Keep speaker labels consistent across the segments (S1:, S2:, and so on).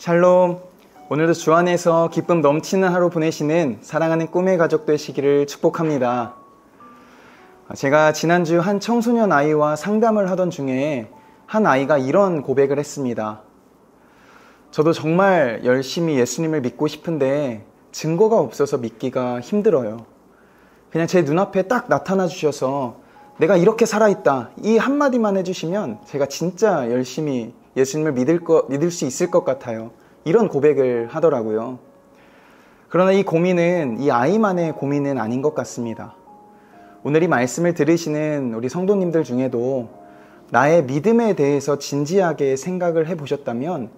S1: 샬롬. 오늘도 주 안에서 기쁨 넘치는 하루 보내시는 사랑하는 꿈의 가족 되시기를 축복합니다. 제가 지난주 한 청소년 아이와 상담을 하던 중에 한 아이가 이런 고백을 했습니다. 저도 정말 열심히 예수님을 믿고 싶은데 증거가 없어서 믿기가 힘들어요. 그냥 제 눈앞에 딱 나타나 주셔서 내가 이렇게 살아있다, 이 한마디만 해주시면 제가 진짜 열심히 예수님을 믿을 수 있을 것 같아요. 이런 고백을 하더라고요. 그러나 이 아이만의 고민은 아닌 것 같습니다. 오늘 이 말씀을 들으시는 우리 성도님들 중에도 나의 믿음에 대해서 진지하게 생각을 해보셨다면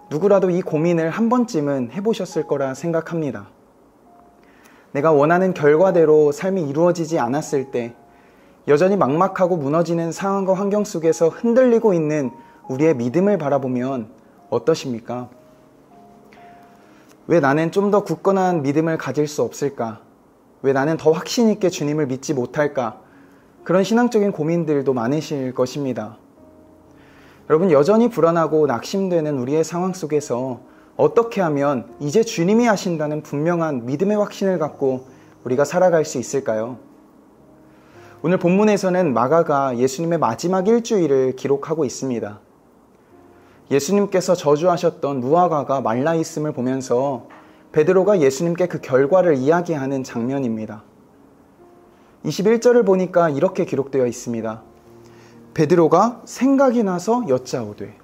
S1: 누구라도 이 고민을 한 번쯤은 해보셨을 거라 생각합니다. 내가 원하는 결과대로 삶이 이루어지지 않았을 때, 여전히 막막하고 무너지는 상황과 환경 속에서 흔들리고 있는 우리의 믿음을 바라보면 어떠십니까? 왜 나는 좀 더 굳건한 믿음을 가질 수 없을까? 왜 나는 더 확신 있게 주님을 믿지 못할까? 그런 신앙적인 고민들도 많으실 것입니다. 여러분, 여전히 불안하고 낙심되는 우리의 상황 속에서 어떻게 하면 이제 주님이 하신다는 분명한 믿음의 확신을 갖고 우리가 살아갈 수 있을까요? 오늘 본문에서는 마가가 예수님의 마지막 일주일을 기록하고 있습니다. 예수님께서 저주하셨던 무화과가 말라 있음을 보면서 베드로가 예수님께 그 결과를 이야기하는 장면입니다. 21절을 보니까 이렇게 기록되어 있습니다. 베드로가 생각이 나서 여짜오되.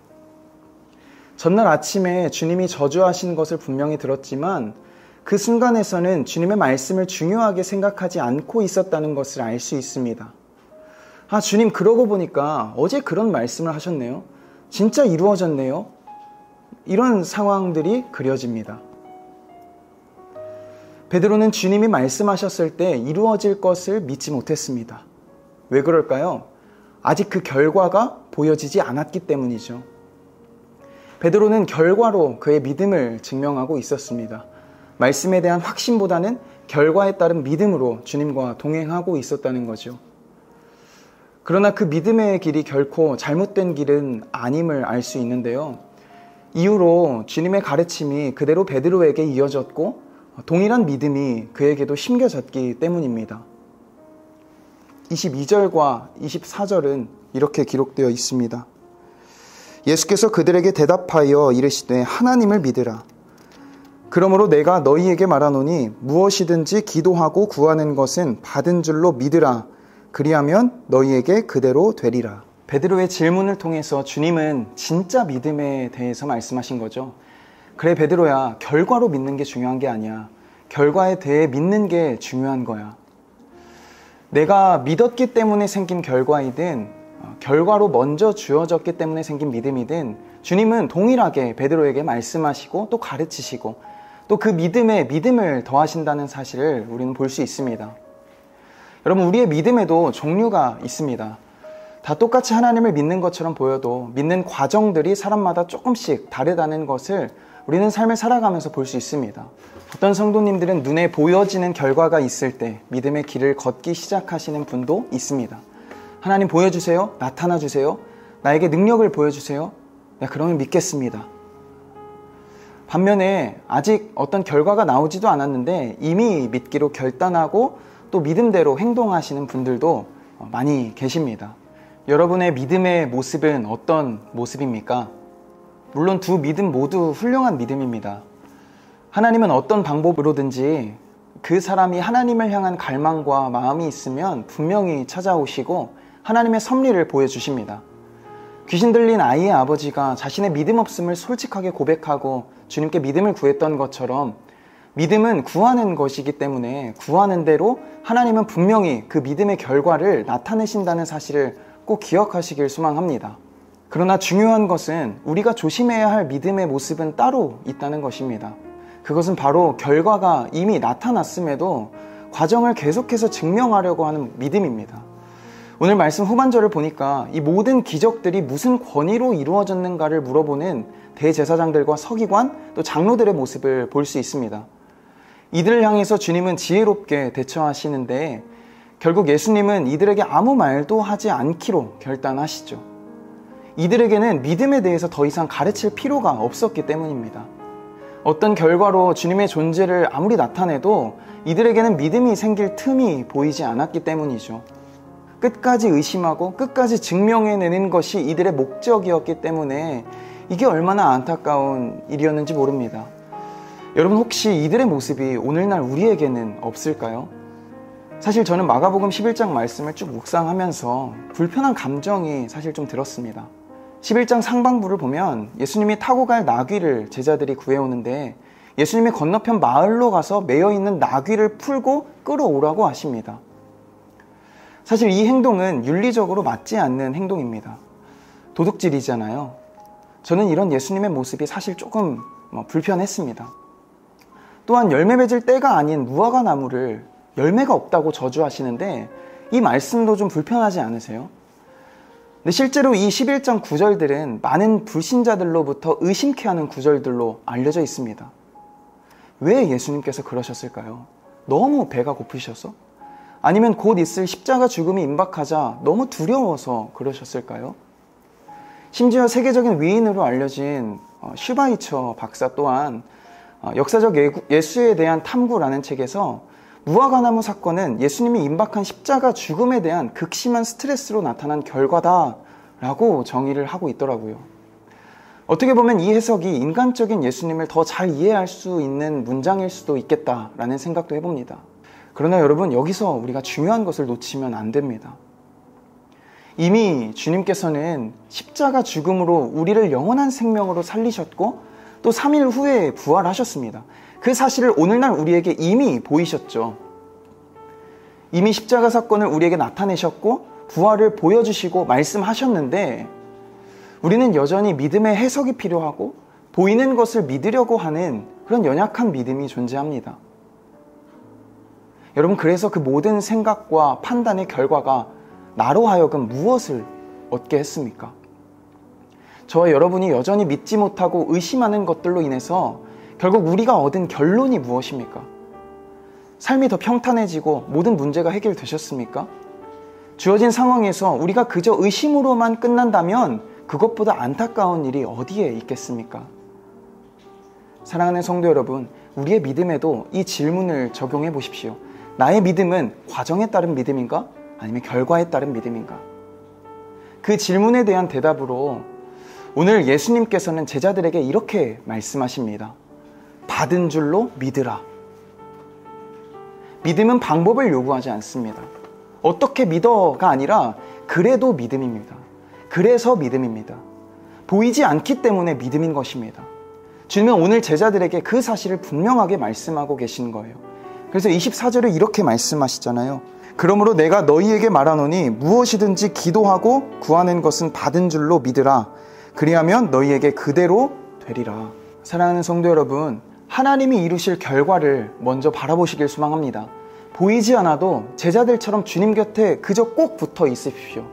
S1: 전날 아침에 주님이 저주하신 것을 분명히 들었지만 그 순간에서는 주님의 말씀을 중요하게 생각하지 않고 있었다는 것을 알 수 있습니다. 아, 주님, 그러고 보니까 어제 그런 말씀을 하셨네요. 진짜 이루어졌네요. 이런 상황들이 그려집니다. 베드로는 주님이 말씀하셨을 때 이루어질 것을 믿지 못했습니다. 왜 그럴까요? 아직 그 결과가 보여지지 않았기 때문이죠. 베드로는 결과로 그의 믿음을 증명하고 있었습니다. 말씀에 대한 확신보다는 결과에 따른 믿음으로 주님과 동행하고 있었다는 거죠. 그러나 그 믿음의 길이 결코 잘못된 길은 아님을 알 수 있는데요. 이후로 주님의 가르침이 그대로 베드로에게 이어졌고 동일한 믿음이 그에게도 심겨졌기 때문입니다. 22절과 24절은 이렇게 기록되어 있습니다. 예수께서 그들에게 대답하여 이르시되 하나님을 믿으라. 그러므로 내가 너희에게 말하노니 무엇이든지 기도하고 구하는 것은 받은 줄로 믿으라. 그리하면 너희에게 그대로 되리라. 베드로의 질문을 통해서 주님은 진짜 믿음에 대해서 말씀하신 거죠. 그래 베드로야, 결과로 믿는 게 중요한 게 아니야. 결과에 대해 믿는 게 중요한 거야. 내가 믿었기 때문에 생긴 결과이든 결과로 먼저 주어졌기 때문에 생긴 믿음이든 주님은 동일하게 베드로에게 말씀하시고 또 가르치시고 또 그 믿음에 믿음을 더하신다는 사실을 우리는 볼 수 있습니다. 여러분, 우리의 믿음에도 종류가 있습니다. 다 똑같이 하나님을 믿는 것처럼 보여도 믿는 과정들이 사람마다 조금씩 다르다는 것을 우리는 삶을 살아가면서 볼 수 있습니다. 어떤 성도님들은 눈에 보여지는 결과가 있을 때 믿음의 길을 걷기 시작하시는 분도 있습니다. 하나님 보여주세요. 나타나 주세요. 나에게 능력을 보여주세요. 네, 그러면 믿겠습니다. 반면에 아직 어떤 결과가 나오지도 않았는데 이미 믿기로 결단하고 또 믿음대로 행동하시는 분들도 많이 계십니다. 여러분의 믿음의 모습은 어떤 모습입니까? 물론 두 믿음 모두 훌륭한 믿음입니다. 하나님은 어떤 방법으로든지 그 사람이 하나님을 향한 갈망과 마음이 있으면 분명히 찾아오시고 하나님의 섭리를 보여주십니다. 귀신 들린 아이의 아버지가 자신의 믿음 없음을 솔직하게 고백하고 주님께 믿음을 구했던 것처럼 믿음은 구하는 것이기 때문에 구하는 대로 하나님은 분명히 그 믿음의 결과를 나타내신다는 사실을 꼭 기억하시길 소망합니다. 그러나 중요한 것은 우리가 조심해야 할 믿음의 모습은 따로 있다는 것입니다. 그것은 바로 결과가 이미 나타났음에도 과정을 계속해서 증명하려고 하는 믿음입니다. 오늘 말씀 후반절을 보니까 이 모든 기적들이 무슨 권위로 이루어졌는가를 물어보는 대제사장들과 서기관 또 장로들의 모습을 볼 수 있습니다. 이들을 향해서 주님은 지혜롭게 대처하시는데 결국 예수님은 이들에게 아무 말도 하지 않기로 결단하시죠. 이들에게는 믿음에 대해서 더 이상 가르칠 필요가 없었기 때문입니다. 어떤 결과로 주님의 존재를 아무리 나타내도 이들에게는 믿음이 생길 틈이 보이지 않았기 때문이죠. 끝까지 의심하고 끝까지 증명해내는 것이 이들의 목적이었기 때문에 이게 얼마나 안타까운 일이었는지 모릅니다. 여러분, 혹시 이들의 모습이 오늘날 우리에게는 없을까요? 사실 저는 마가복음 11장 말씀을 쭉 묵상하면서 불편한 감정이 사실 좀 들었습니다. 11장 상반부를 보면 예수님이 타고 갈 나귀를 제자들이 구해오는데 예수님이 건너편 마을로 가서 매여있는 나귀를 풀고 끌어오라고 하십니다. 사실 이 행동은 윤리적으로 맞지 않는 행동입니다. 도둑질이잖아요. 저는 이런 예수님의 모습이 사실 조금 불편했습니다. 또한 열매 맺을 때가 아닌 무화과 나무를 열매가 없다고 저주하시는데 이 말씀도 좀 불편하지 않으세요? 근데 실제로 이 11장 구절들은 많은 불신자들로부터 의심케 하는 구절들로 알려져 있습니다. 왜 예수님께서 그러셨을까요? 너무 배가 고프셔서? 아니면 곧 있을 십자가 죽음이 임박하자 너무 두려워서 그러셨을까요? 심지어 세계적인 위인으로 알려진 슈바이처 박사 또한 역사적 예수에 대한 탐구라는 책에서 무화과나무 사건은 예수님이 임박한 십자가 죽음에 대한 극심한 스트레스로 나타난 결과다라고 정의를 하고 있더라고요. 어떻게 보면 이 해석이 인간적인 예수님을 더 잘 이해할 수 있는 문장일 수도 있겠다라는 생각도 해봅니다. 그러나 여러분, 여기서 우리가 중요한 것을 놓치면 안 됩니다. 이미 주님께서는 십자가 죽음으로 우리를 영원한 생명으로 살리셨고 또 3일 후에 부활하셨습니다. 그 사실을 오늘날 우리에게 이미 보이셨죠. 이미 십자가 사건을 우리에게 나타내셨고 부활을 보여주시고 말씀하셨는데 우리는 여전히 믿음의 해석이 필요하고 보이는 것을 믿으려고 하는 그런 연약한 믿음이 존재합니다. 여러분, 그래서 그 모든 생각과 판단의 결과가 나로 하여금 무엇을 얻게 했습니까? 저와 여러분이 여전히 믿지 못하고 의심하는 것들로 인해서 결국 우리가 얻은 결론이 무엇입니까? 삶이 더 평탄해지고 모든 문제가 해결되셨습니까? 주어진 상황에서 우리가 그저 의심으로만 끝난다면 그것보다 안타까운 일이 어디에 있겠습니까? 사랑하는 성도 여러분, 우리의 믿음에도 이 질문을 적용해 보십시오. 나의 믿음은 과정에 따른 믿음인가? 아니면 결과에 따른 믿음인가? 그 질문에 대한 대답으로 오늘 예수님께서는 제자들에게 이렇게 말씀하십니다. 받은 줄로 믿으라. 믿음은 방법을 요구하지 않습니다. 어떻게 믿어가 아니라 그래도 믿음입니다. 그래서 믿음입니다. 보이지 않기 때문에 믿음인 것입니다. 주님은 오늘 제자들에게 그 사실을 분명하게 말씀하고 계신 거예요. 그래서 24절에 이렇게 말씀하시잖아요. 그러므로 내가 너희에게 말하노니 무엇이든지 기도하고 구하는 것은 받은 줄로 믿으라. 그리하면 너희에게 그대로 되리라. 사랑하는 성도 여러분, 하나님이 이루실 결과를 먼저 바라보시길 소망합니다. 보이지 않아도 제자들처럼 주님 곁에 그저 꼭 붙어 있으십시오.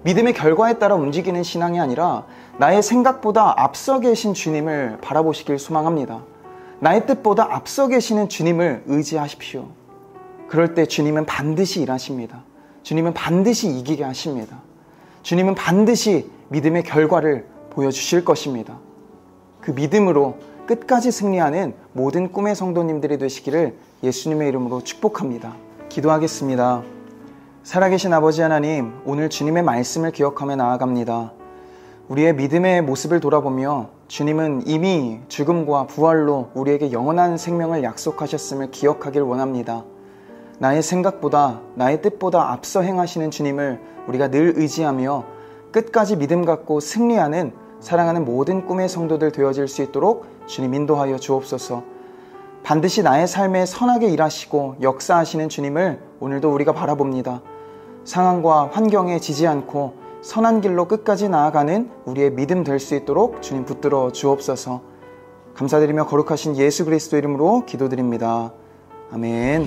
S1: 믿음의 결과에 따라 움직이는 신앙이 아니라 나의 생각보다 앞서 계신 주님을 바라보시길 소망합니다. 나의 뜻보다 앞서 계시는 주님을 의지하십시오. 그럴 때 주님은 반드시 일하십니다. 주님은 반드시 이기게 하십니다. 주님은 반드시 믿음의 결과를 보여주실 것입니다. 그 믿음으로 끝까지 승리하는 모든 꿈의 성도님들이 되시기를 예수님의 이름으로 축복합니다. 기도하겠습니다. 살아계신 아버지 하나님, 오늘 주님의 말씀을 기억하며 나아갑니다. 우리의 믿음의 모습을 돌아보며 주님은 이미 죽음과 부활로 우리에게 영원한 생명을 약속하셨음을 기억하길 원합니다. 나의 생각보다 나의 뜻보다 앞서 행하시는 주님을 우리가 늘 의지하며 끝까지 믿음 갖고 승리하는 사랑하는 모든 꿈의 성도들 되어질 수 있도록 주님 인도하여 주옵소서. 반드시 나의 삶에 선하게 일하시고 역사하시는 주님을 오늘도 우리가 바라봅니다. 상황과 환경에 지지 않고 선한 길로 끝까지 나아가는 우리의 믿음 될 수 있도록 주님 붙들어 주옵소서. 감사드리며 거룩하신 예수 그리스도 이름으로 기도드립니다. 아멘.